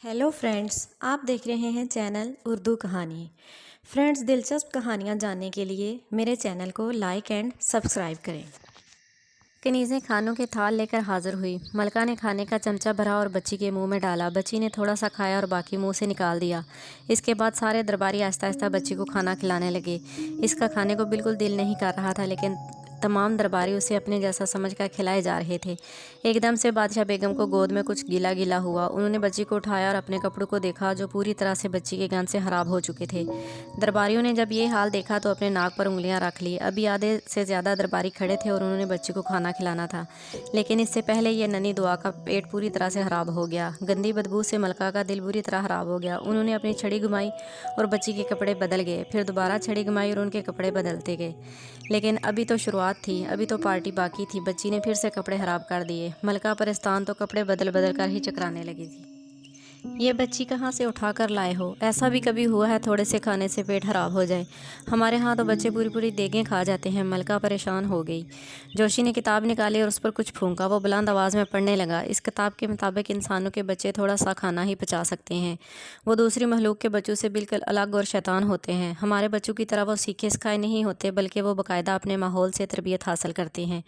Hello friends, आप देख रहे हैं चैनल उर्दू कहानी। फ्रेंड्स, दिलचस्प कहानियाँ जानने के लिए मेरे चैनल को लाइक एंड सब्सक्राइब करें। कनीज़ें खानों के थाल लेकर हाजिर हुई। मलका ने खाने का चमचा भरा और बच्ची के मुंह में डाला। बच्ची ने थोड़ा सा खाया और बाकी मुंह से निकाल दिया। इसके बाद सारे दरबारी आहिस्ता आहिस्ता बच्ची को खाना खिलाने लगे। इसका खाने को बिल्कुल दिल नहीं कर रहा था, लेकिन तमाम दरबारी उसे अपने जैसा समझकर खिलाए जा रहे थे। एकदम से बादशाह बेगम को गोद में कुछ गीला गीला हुआ। उन्होंने बच्ची को उठाया और अपने कपड़ों को देखा, जो पूरी तरह से बच्ची के गंध से खराब हो चुके थे। दरबारियों ने जब ये हाल देखा तो अपने नाक पर उंगलियां रख ली। अभी आधे से ज़्यादा दरबारी खड़े थे और उन्होंने बच्ची को खाना खिलाना था, लेकिन इससे पहले ये नन्ही दुआ का पेट पूरी तरह से खराब हो गया। गंदी बदबू से मलका का दिल बुरी तरह खराब हो गया। उन्होंने अपनी छड़ी घुमाई और बच्ची के कपड़े बदल गए। फिर दोबारा छड़ी घुमाई और उनके कपड़े बदलते गए। लेकिन अभी तो शुरुआत थी, अभी तो पार्टी बाकी थी। बच्ची ने फिर से कपड़े खराब कर दिए। मलका परेशान तो कपड़े बदल बदल कर ही चकराने लगी थी। ये बच्ची कहाँ से उठा कर लाए हो? ऐसा भी कभी हुआ है थोड़े से खाने से पेट खराब हो जाए? हमारे यहाँ तो बच्चे पूरी पूरी देगें खा जाते हैं। मलका परेशान हो गई। जोशी ने किताब निकाली और उस पर कुछ फूंका। वो बुलंद आवाज़ में पढ़ने लगा। इस किताब के मुताबिक इंसानों के बच्चे थोड़ा सा खाना ही पचा सकते हैं। वो दूसरी मखलूक के बच्चों से बिल्कुल अलग और शैतान होते हैं। हमारे बच्चों की तरह वो सीखे सिखाए नहीं होते, बल्कि वो बाकायदा अपने माहौल से तरबियत हासिल करते हैं।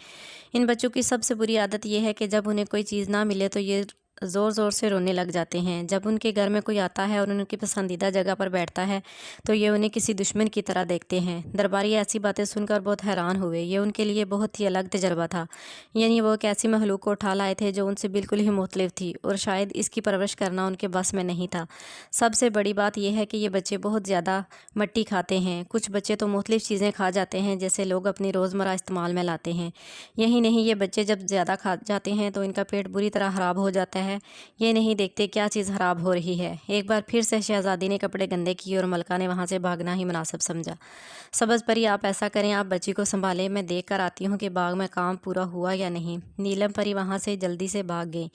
इन बच्चों की सबसे बुरी आदत यह है कि जब उन्हें कोई चीज़ ना मिले तो ये ज़ोर ज़ोर से रोने लग जाते हैं। जब उनके घर में कोई आता है और उनकी पसंदीदा जगह पर बैठता है तो ये उन्हें किसी दुश्मन की तरह देखते हैं। दरबारी ऐसी बातें सुनकर बहुत हैरान हुए। ये उनके लिए बहुत ही अलग तजर्बा था। यानी वो एक ऐसी मखलूक को उठा लाए थे जो उनसे बिल्कुल ही मुख्तलिफ थी, और शायद इसकी परवरिश करना उनके बस में नहीं था। सबसे बड़ी बात यह है कि ये बच्चे बहुत ज़्यादा मट्टी खाते हैं। कुछ बच्चे तो मुख्तलिफ चीज़ें खा जाते हैं, जैसे लोग अपनी रोज़मर्रा इस्तेमाल में लाते हैं। यही नहीं, ये बच्चे जब ज़्यादा खा जाते हैं तो इनका पेट बुरी तरह ख़राब हो जाता है। ये नहीं देखते क्या चीज़ खराब हो रही है। एक बार फिर से शहजादी ने कपड़े गंदे किए और मलका ने वहाँ से भागना ही मुनासिब समझा। सब्ज़ परी, आप ऐसा करें, आप बच्ची को संभालें, मैं देख कर आती हूँ कि बाग में काम पूरा हुआ या नहीं। नीलम परी वहाँ से जल्दी से भाग गई।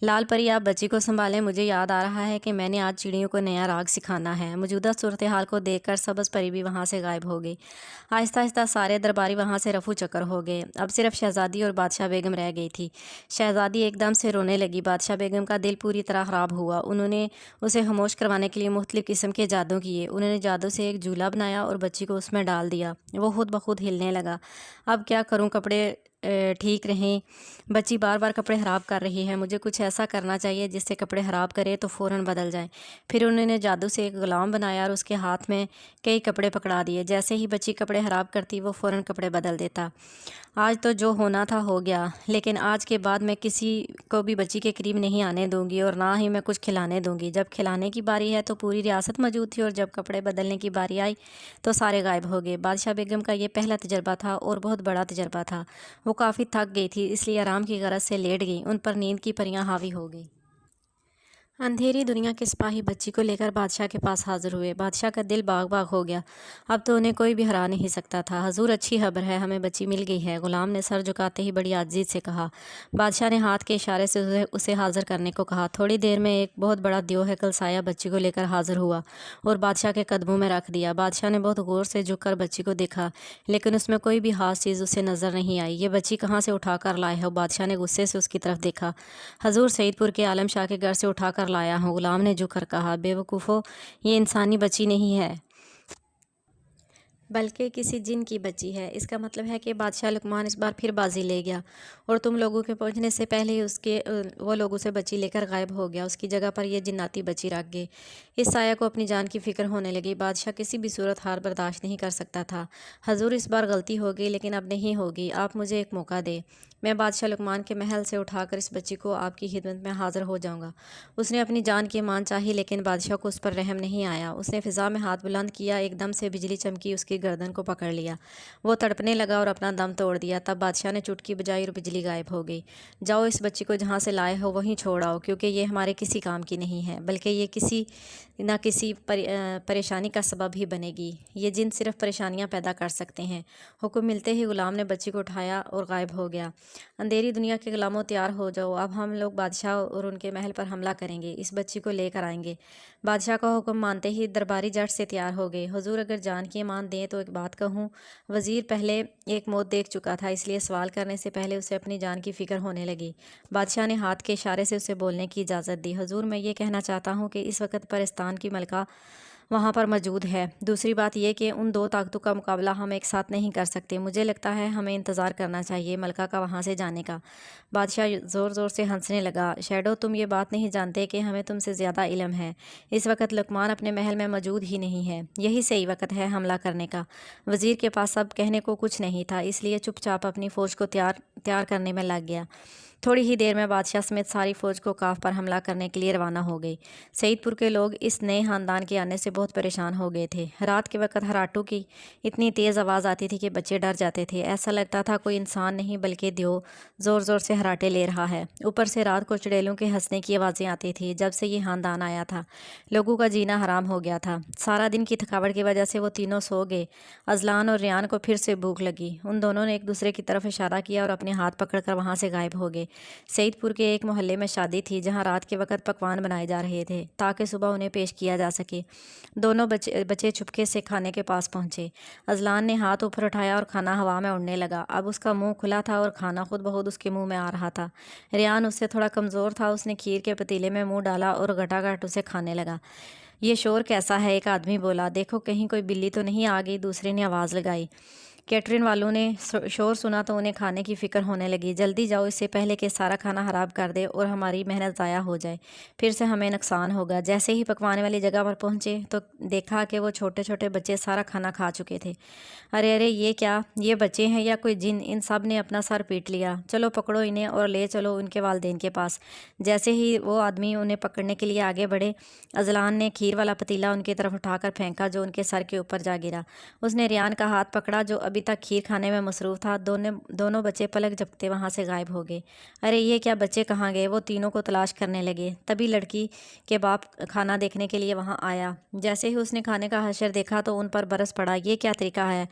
लाल परी, आप बच्ची को संभालें, मुझे याद आ रहा है कि मैंने आज चिड़ियों को नया राग सिखाना है। मौजूदा सूरत हाल को देखकर सब्ज़ परी भी वहाँ से गायब हो गई। आहिस्ता आहिस्ता सारे दरबारी वहाँ से रफू चक्कर हो गए। अब सिर्फ शहजादी और बादशाह बेगम रह गई थी। शहजादी एकदम से रोने लगी। बादशाह बेगम का दिल पूरी तरह ख़राब हुआ। उन्होंने उसे खामोश करवाने के लिए मुख्तलिफ़ किस्म के जादू किए। उन्होंने जादू से एक झूला बनाया और बच्ची को उसमें डाल दिया। वो खुद ब खुद हिलने लगा। अब क्या करूं, कपड़े ठीक रहें? बच्ची बार बार कपड़े ख़राब कर रही है। मुझे कुछ ऐसा करना चाहिए जिससे कपड़े ख़राब करे तो फ़ौरन बदल जाएं। फिर उन्होंने जादू से एक ग़ुलाम बनाया और उसके हाथ में कई कपड़े पकड़ा दिए। जैसे ही बच्ची कपड़े ख़राब करती वो फ़ौरन कपड़े बदल देता। आज तो जो होना था हो गया, लेकिन आज के बाद मैं किसी को भी बच्ची के करीब नहीं आने दूंगी और ना ही मैं कुछ खिलाने दूंगी। जब खिलाने की बारी है तो पूरी रियासत मौजूद थी, और जब कपड़े बदलने की बारी आई तो सारे गायब हो गए। बादशाह बेगम का ये पहला तजर्बा था और बहुत बड़ा तजर्बा था। वो काफ़ी थक गई थी, इसलिए आराम की गरज से लेट गई। उन पर नींद की परियां हावी हो गई। अंधेरी दुनिया के सिपाही बच्ची को लेकर बादशाह के पास हाजिर हुए। बादशाह का दिल बाग बाग हो गया। अब तो उन्हें कोई भी हरा नहीं सकता था। हजूर, अच्छी खबर है, हमें बच्ची मिल गई है। गुलाम ने सर झुकाते ही बड़ी आजिज़ी से कहा। बादशाह ने हाथ के इशारे से उसे हाजिर करने को कहा। थोड़ी देर में एक बहुत बड़ा द्योहकल साया बच्ची को लेकर हाजिर हुआ और बादशाह के कदमों में रख दिया। बादशाह ने बहुत गौर से झुककर बच्ची को देखा, लेकिन उसमें कोई भी खास चीज़ उसे नज़र नहीं आई। ये बच्ची कहाँ से उठा कर लाए हो? बादशाह ने गुस्से से उसकी तरफ देखा। हजूर, सईदपुर के आलम शाह के घर से उठा कर लाया हूँ, गुलाम ने झुककर कहा। बेवकूफ़ो, ये इंसानी बच्ची नहीं है, बल्कि किसी जिन की बच्ची है। इसका मतलब है कि बादशाह लुकमान इस बार फिर बाजी ले गया और तुम लोगों के पहुंचने से पहले ही वो लोगों से बच्ची लेकर गायब हो गया। उसकी जगह पर यह जिन्नाती बच्ची रख गए। इस साया को अपनी जान की फ़िक्र होने लगी। बादशाह किसी भी सूरत हार बर्दाश्त नहीं कर सकता था। हजूर, इस बार गलती हो गई, लेकिन अब नहीं होगी। आप मुझे एक मौका दे, मैं बादशाह लुकमान के महल से उठाकर इस बच्ची को आपकी खिदमत में हाजिर हो जाऊंगा। उसने अपनी जान की मान चाही, लेकिन बादशाह को उस पर रहम नहीं आया। उसने फ़िज़ा में हाथ बुलंद किया। एकदम से बिजली चमकी, उसकी गर्दन को पकड़ लिया। वो तड़पने लगा और अपना दम तोड़ दिया। तब बादशाह ने चुटकी बजाई और बिजली गायब हो गई। जाओ, इस बच्ची को जहाँ से लाए हो वहीं छोड़ आओ, क्योंकि ये हमारे किसी काम की नहीं है, बल्कि ये किसी न किसी परेशानी का सबब ही बनेगी। ये जिन सिर्फ परेशानियां पैदा कर सकते हैं। हुक्म मिलते ही गुलाम ने बच्ची को उठाया और गायब हो गया। अंधेरी दुनिया के गुलामों, तैयार हो जाओ, अब हम लोग बादशाह और उनके महल पर हमला करेंगे। इस बच्ची को लेकर आएंगे। बादशाह का हुक्म मानते ही दरबारी जट से तैयार हो गए। हुजूर, अगर जान की मान दें چاہیے تو ایک بات کہوں، وزیر پہلے ایک موت دیکھ چکا تھا، اس لیے سوال کرنے سے پہلے اسے اپنی جان کی فکر ہونے لگی۔ بادشاہ نے ہاتھ کے اشارے سے اسے بولنے کی اجازت دی۔ حضور، میں یہ کہنا چاہتا ہوں کہ اس وقت پرستان کی ملکہ وہاں پر موجود ہے۔ دوسری بات یہ کہ ان دو طاقتوں کا مقابلہ ہم ایک ساتھ نہیں کر سکتے۔ مجھے لگتا ہے ہمیں انتظار کرنا چاہیے ملکہ کا وہاں سے جانے کا۔ بادشاہ زور زور سے ہنسنے لگا۔ شیڈو، تم یہ بات نہیں جانتے کہ ہمیں تم سے زیادہ علم ہے۔ اس وقت لقمان اپنے محل میں موجود ہی نہیں ہے۔ یہی صحیح وقت ہے حملہ کرنے کا۔ وزیر کے پاس اب کہنے کو کچھ نہیں تھا، اس لیے چپ چاپ اپنی فوج کو تیار کرنے میں لگ گیا۔ تھوڑی ہی دیر میں بادشاہ سمیت ساری فوج کو کاف پر حملہ کرنے کے لیے روانہ ہو گئی۔ سعید پور کے لوگ اس نئے خاندان کے آنے سے بہت پریشان ہو گئے تھے۔ رات کے وقت ہراٹو کی اتنی تیز آواز آتی تھی کہ بچے ڈر جاتے تھے۔ ایسا لگتا تھا کوئی انسان نہیں بلکہ دیو زور زور سے ہراٹے لے رہا ہے۔ اوپر سے رات کو چڑیلوں کے ہنسنے کی آوازیں آتی تھی۔ جب سے یہ خاندان آیا تھا لوگوں کا جینا حرام ہو گیا تھا۔ سارا دن کی تھکاوٹ کی وجہ سے وہ تینوں سو گئے۔ اذلان اور ریان کو پھر سے بھوک لگی۔ ان دونوں نے ایک دوسرے کی طرف اشارہ کیا اور اپنے ہاتھ پکڑ کر وہاں سے غائب ہو گئے۔ سعید پور کے ایک محلے میں شادی تھی جہاں رات کے وقت پکوان بنائے جا رہے تھے تاکہ صبح انہیں پیش کیا جا سکے۔ دونوں بچے چپکے سے کھانے کے پاس پہنچے۔ اذلان نے ہاتھ اوپر اٹھایا اور کھانا ہوا میں اڑنے لگا۔ اب اس کا منہ کھلا تھا اور کھانا خود بخود اس کے منہ میں آ رہا تھا۔ ریان اس سے تھوڑا کمزور تھا، اس نے کھیر کے پتیلے میں منہ ڈالا اور گھٹا گھٹ اسے کھانے لگا۔ یہ شور کیسا ہے؟ ایک آدمی بولا۔ دیکھو کہیں کوئی بلی تو نہیں آ گئی، دوسرے نے آواز لگائی۔ کیٹرن والوں نے شور سنا تو انہیں کھانے کی فکر ہونے لگی۔ جلدی جاؤ، اس سے پہلے کہ سارا کھانا خراب کر دے اور ہماری محنت ضائع ہو جائے، پھر سے ہمیں نقصان ہوگا۔ جیسے ہی پکوانے والی جگہ پر پہنچے تو دیکھا کہ وہ چھوٹے چھوٹے بچے سارا کھانا کھا چکے تھے۔ ارے ارے، یہ کیا؟ یہ بچے ہیں یا کوئی جن؟ ان سب نے اپنا سر پیٹ لیا۔ چلو پکڑو انہیں اور لے چلو ان کے والدین کے پاس۔ جیسے ہی وہ آدمی انہیں پکڑنے کے لیے آگے بڑھے، اذلان نے کھیر والا پتیلا ان کی طرف اٹھا کر پھینکا جو ان کے سر کے اوپر جا گرا۔ اس نے ریان کا ہاتھ پکڑا جو ابھی تک کھیر کھانے میں مصروف تھا۔ دونوں بچے پلک جھپکتے وہاں سے غائب ہو گئے۔ ارے یہ کیا؟ بچے کہاں گئے؟ وہ تینوں کو تلاش کرنے لگے۔ تبھی لڑکی کے باپ کھانا دیکھنے کے لیے وہاں آیا۔ جیسے ہی اس نے کھانے کا حشر دیکھا تو ان پر برس پڑا۔ یہ کیا طریقہ ہے؟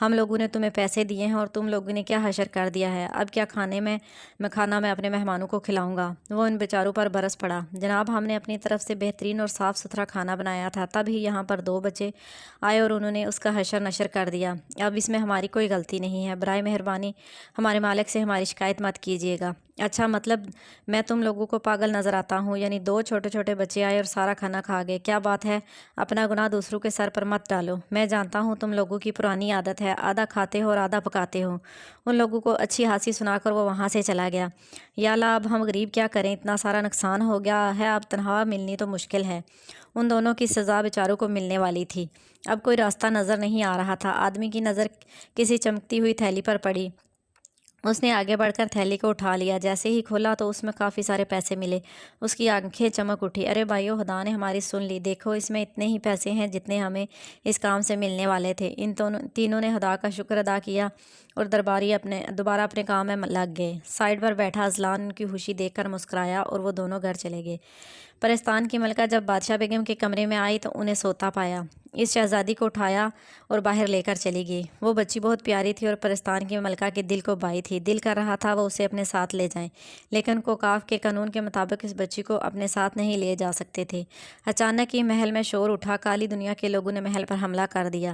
ہم لوگوں نے تمہیں پیسے دیے ہیں اور تم لوگوں نے کیا حشر کر دیا ہے؟ اب کیا کھانا میں اپنے مہمانوں کو کھلاؤں گا؟ وہ ان بیچاروں پر برس پڑا۔ جناب، ہم نے اپنی طرف سے بہترین اور صاف ستھرا کھانا بنایا تھا، تب ہی یہاں پر دو بچے آئے اور انہوں نے اس کا حشر نشر کر دیا۔ اب اس میں ہماری کوئی غلطی نہیں ہے۔ برائے مہربانی ہمارے مالک سے ہماری شکایت مت کیجیے گا۔ اچھا، مطلب میں تم لوگوں کو پاگل نظر آتا ہوں؟ یعنی دو چھوٹے چھوٹے بچے آئے اور سارا کھانا کھا گئے؟ کیا بات ہے؟ اپنا گناہ دوسروں کے سر پر مت ڈالو۔ میں جانتا ہوں تم لوگوں کی پرانی عادت ہے، آدھا کھاتے ہو اور آدھا پکاتے ہو۔ ان لوگوں کو اچھی ہانسی سنا کر وہ وہاں سے چلا گیا۔ یا اللہ، اب ہم غریب کیا کریں؟ اتنا سارا نقصان ہو گیا ہے، اب تنخواہ ملنی تو مشکل ہے۔ ان دونوں کی سزا بیچاروں کو ملنے والی تھی۔ اب کوئی راستہ نظر نہیں آ رہا تھا۔ آدمی کی نظر کسی چمکتی ہوئی تھیلی پر پڑی۔ اس نے آگے بڑھ کر تھیلی کو اٹھا لیا۔ جیسے ہی کھولا تو اس میں کافی سارے پیسے ملے۔ اس کی آنکھیں چمک اٹھی۔ ارے بھائیو، خدا نے ہماری سن لی۔ دیکھو اس میں اتنے ہی پیسے ہیں جتنے ہمیں اس کام سے ملنے والے تھے۔ ان تینوں نے خدا کا شکر ادا کیا اور دوبارہ اپنے کام میں لگ گئے۔ سائڈ پر بیٹھا اذلان ان کی خوشی دیکھ کر مسکرایا اور وہ دونوں گھر چلے گئے۔ پرستان کی ملکہ جب بادشاہ بیگم کے کمرے میں آئی تو انہیں سوتا پایا۔ اس شہزادی کو اٹھایا اور باہر لے کر چلی گئی۔ وہ بچی بہت پیاری تھی اور پرستان کی ملکہ کے دل کو بائی تھی۔ دل کر رہا تھا وہ اسے اپنے ساتھ لے جائیں، لیکن کوکاف کے قانون کے مطابق اس بچی کو اپنے ساتھ نہیں لے جا سکتے تھے۔ اچانک ہی محل میں شور اٹھا۔ کالی دنیا کے لوگوں نے محل پر حملہ کر دیا۔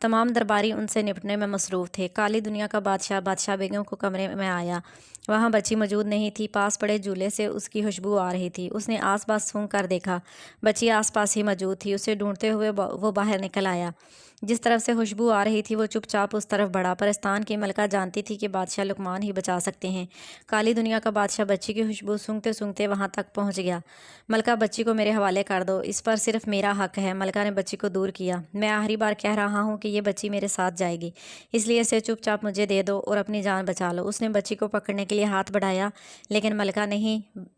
تمام درباری ان سے نپٹنے میں مصروف تھے۔ کالی دنیا کا بادشاہ بیگم کو کمرے میں آیا۔ وہاں بچی موجود نہیں تھی۔ پاس پڑے جھولے سے اس کی خوشبو آ رہی تھی۔ اس نے آس پاس سونگھ کر دیکھا، بچی آس پاس ہی موجود تھی۔ اسے ڈھونڈتے ہوئے وہ باہر نکل آیا۔ جس طرف سے خوشبو آ رہی تھی وہ چپ چاپ اس طرف بڑھا۔ پرستان کی ملکہ جانتی تھی کہ بادشاہ لقمان ہی بچا سکتے ہیں۔ کالی دنیا کا بادشاہ بچی کی خوشبو سونگھتے سونگھتے وہاں تک پہنچ گیا۔ ملکہ، بچی کو میرے حوالے کر دو، اس پر صرف میرا حق ہے۔ ملکہ نے بچی کو دور کیا۔ میں آخری بار کہہ رہا ہوں کہ یہ بچی میرے ساتھ جائے گی، اس لیے اسے چپ چاپ مجھے دے دو اور اپنی جان بچا لو۔ اس نے بچی کو پکڑنے کے لیے ہاتھ بڑھایا، لیکن ملکہ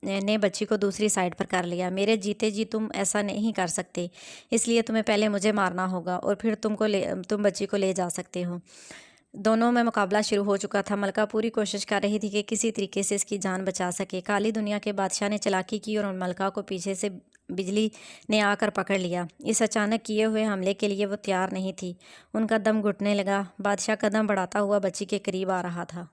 نے بچی کو دوسری سائڈ پر کر لیا۔ میرے جیتے جی تم ایسا نہیں کر سکتے، اس لیے تمہیں پہلے مجھے مارنا ہوگا اور پھر تم بچی کو لے جا سکتے ہو۔ دونوں میں مقابلہ شروع ہو چکا تھا۔ ملکہ پوری کوشش کر رہی تھی کہ کسی طریقے سے اس کی جان بچا سکے۔ کالی دنیا کے بادشاہ نے چالاکی کی اور ملکہ کو پیچھے سے بجلی نے آ کر پکڑ لیا۔ اس اچانک کیے ہوئے حملے کے لیے وہ تیار نہیں تھی۔ ان کا دم گھٹنے لگا۔ بادشاہ قدم بڑھاتا ہوا بچی کے قریب آ رہا تھا۔